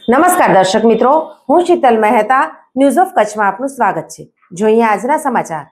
નમસ્કાર દર્શક મિત્રો, હું શીતલ મહેતા ન્યૂઝ ઓફ કચ્છમાં આપનું સ્વાગત છે। જોઈએ આજના સમાચાર।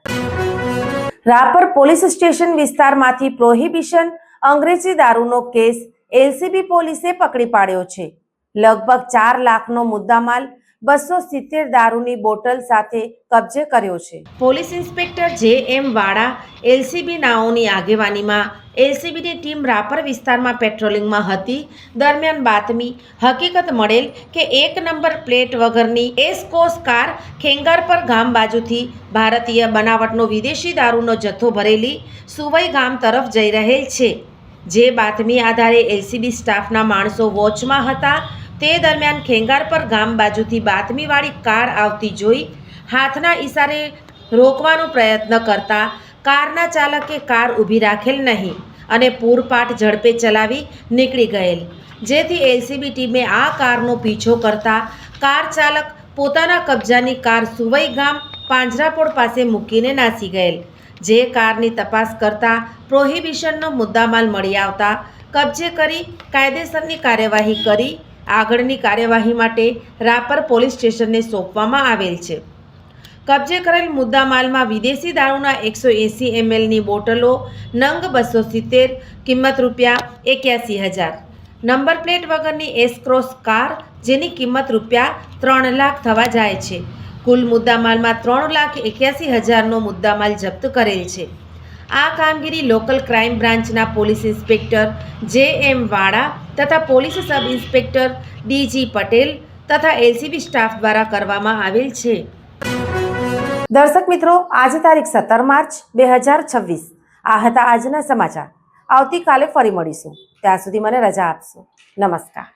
રાપર પોલીસ સ્ટેશન વિસ્તારમાંથી પ્રોહિબિશન અંગ્રેજી દારૂનો કેસ એલસીબી પોલીસે પકડી પાડ્યો છે। લગભગ 4 લાખનો મુદ્દામાલ 270 દારૂની બોટલ સાથે કબજે કર્યો છે। Police inspector J M. Vada LCB નાઓની આગેવાનીમાં એલસીબીની ટીમ રાપર વિસ્તારમાં પેટ્રોલિંગમાં હતી। દરમિયાન બાતમી હકીકત મળેલ કે 1 નંબર પ્લેટ વગરની એસ્કોસ કાર ખેંગારપર ગામ બાજુથી ભારતીય બનાવટનો વિદેશી દારૂનો જથ્થો ભરેલી સુવઈ ગામ તરફ જઈ રહેલ છે। જે બાતમી આધારે એલસીબી સ્ટાફના માણસો વોચમાં હતા। તે દરમિયાન ખેંગારપર ગામ બાજુથી બાતમીવાળી કાર આવતી જોઈ હાથના ઈશારે રોકવાનો પ્રયત્ન કરતા કારના ચાલકે કાર ઊભી રાખેલ નહીં અને પૂરપાટ ઝડપે ચલાવી નીકળી ગયેલ, જેથી એલસીબી ટીમે આ કારનો પીછો કરતા કાર ચાલક પોતાના કબજાની કાર સુવઈ ગામ પાંજરાપોળ પાસે મૂકીને નાસી ગયેલ। જે કારની તપાસ કરતા પ્રોહિબિશનનો મુદ્દામાલ મળી આવતા કબજે કરી કાયદેસરની કાર્યવાહી કરી આગળની કાર્યવાહી માટે રાપર પોલીસ સ્ટેશનને સોંપવામાં આવેલ છે। કબજે કરેલ મુદ્દામાલમાં વિદેશી દારૂના 180 mlની બોટલો નંગ 270, કિંમત ₹81,000, નંબર પ્લેટ વગરની એસક્રોસ કાર જેની કિંમત ₹3 લાખ થવા જાય છે। કુલ મુદ્દામાલમાં 3,81,000નો મુદ્દામાલ જપ્ત કરેલ છે। આ કામગીરી લોકલ ક્રાઇમ બ્રાન્ચના પોલીસ ઇન્સ્પેક્ટર જે.એમ. વાડા તથા પોલીસ સબ ઇન્સ્પેક્ટર ડી.જી. પટેલ તથા એલસીબી સ્ટાફ દ્વારા કરવામાં આવેલ છે। દર્શક મિત્રો, આજે તારીખ 17 માર્ચ 2026 આ હતા આજના સમાચાર। આવતીકાલે ફરી મળીશું, ત્યાં સુધી મને રજા આપશો। નમસ્કાર।